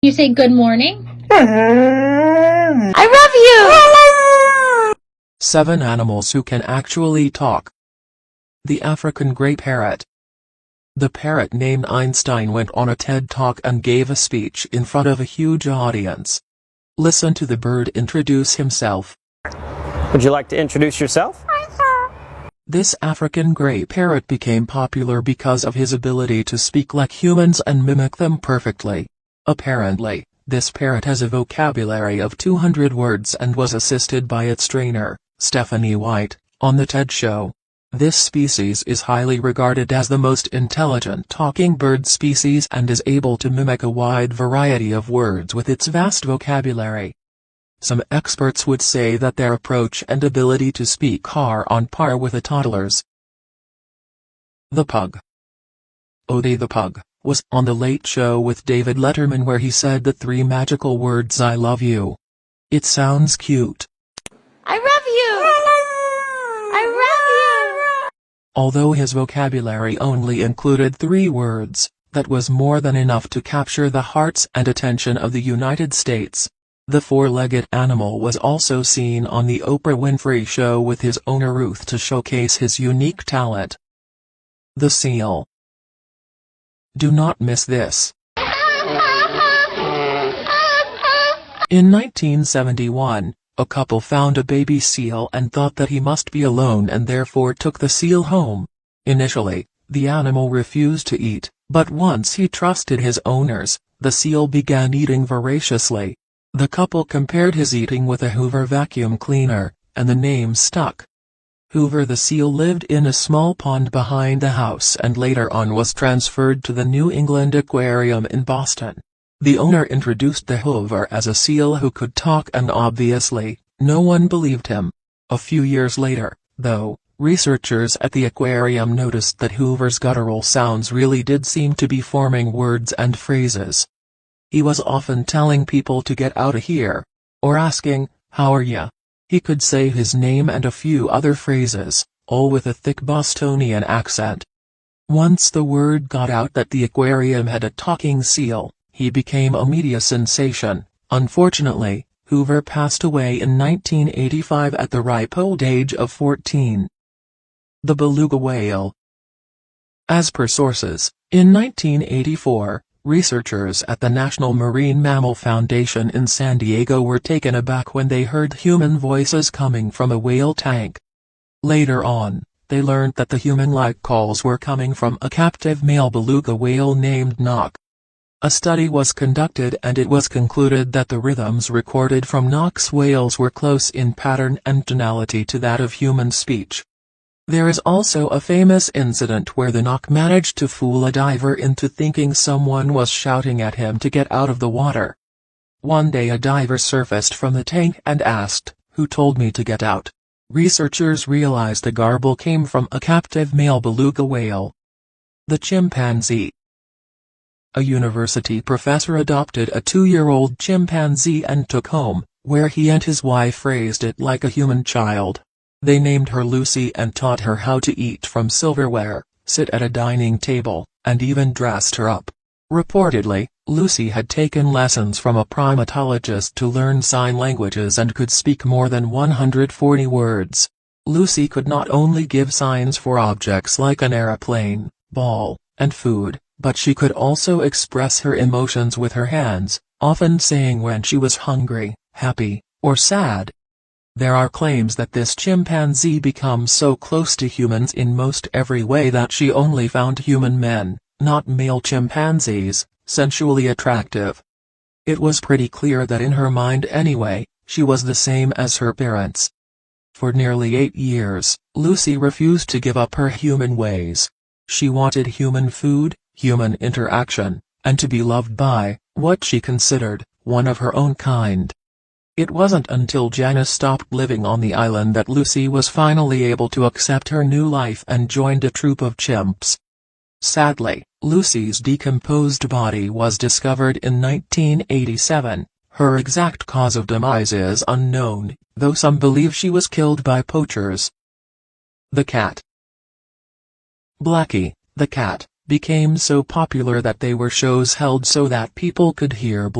You say good morning? I love you! 7 animals who can actually talk. The African gray parrot. The parrot named Einstein went on a TED Talk and gave a speech in front of a huge audience. Listen to the bird introduce himself. Would you like to introduce yourself? This African gray parrot became popular because of his ability to speak like humans and mimic them perfectly. Apparently, this parrot has a vocabulary of 200 words and was assisted by its trainer, Stephanie White, on the TED Show. This species is highly regarded as the most intelligent talking bird species and is able to mimic a wide variety of words with its vast vocabulary. Some experts would say that their approach and ability to speak are on par with a toddler's. The pug. Odie the pug was on The Late Show with David Letterman, where he said the 3 magical words "I love you." It sounds cute. I love you! I love you! Although his vocabulary only included 3 words, that was more than enough to capture the hearts and attention of the United States. The 4-legged animal was also seen on the Oprah Winfrey Show with his owner Ruth to showcase his unique talent. The seal. Do not miss this. In 1971, a couple found a baby seal and thought that he must be alone and therefore took the seal home. Initially, the animal refused to eat, but once he trusted his owners, the seal began eating voraciously. The couple compared his eating with a Hoover vacuum cleaner, and the name stuck. Hoover the seal lived in a small pond behind the house and later on was transferred to the New England Aquarium in Boston. The owner introduced the Hoover as a seal who could talk, and obviously, no one believed him. A few years later, though, researchers at the aquarium noticed that Hoover's guttural sounds really did seem to be forming words and phrases. He was often telling people to get out of here, or asking, "How are ya?" He could say his name and a few other phrases, all with a thick Bostonian accent. Once the word got out that the aquarium had a talking seal, he became a media sensation. Unfortunately, Hoover passed away in 1985 at the ripe old age of 14. The beluga whale. As per sources, in 1984, researchers at the National Marine Mammal Foundation in San Diego were taken aback when they heard human voices coming from a whale tank. Later on, they learned that the human-like calls were coming from a captive male beluga whale named Nock. A study was conducted and it was concluded that the rhythms recorded from Nock's whales were close in pattern and tonality to that of human speech. There is also a famous incident where the Nock managed to fool a diver into thinking someone was shouting at him to get out of the water. One day a diver surfaced from the tank and asked, "Who told me to get out?" Researchers realized the garble came from a captive male beluga whale. The chimpanzee. A university professor adopted a 2-year-old chimpanzee and took home, where he and his wife raised it like a human child. They named her Lucy and taught her how to eat from silverware, sit at a dining table, and even dressed her up. Reportedly, Lucy had taken lessons from a primatologist to learn sign languages and could speak more than 140 words. Lucy could not only give signs for objects like an airplane, ball, and food, but she could also express her emotions with her hands, often saying when she was hungry, happy, or sad. There are claims that this chimpanzee becomes so close to humans in most every way that she only found human men, not male chimpanzees, sensually attractive. It was pretty clear that in her mind anyway, she was the same as her parents. For nearly 8 years, Lucy refused to give up her human ways. She wanted human food, human interaction, and to be loved by, what she considered, one of her own kind. It wasn't until Janice stopped living on the island that Lucy was finally able to accept her new life and joined a troop of chimps. Sadly, Lucy's decomposed body was discovered in 1987. Her exact cause of demise is unknown, though some believe she was killed by poachers. The cat. Blackie, the cat, became so popular that they were shows held so that people could hear black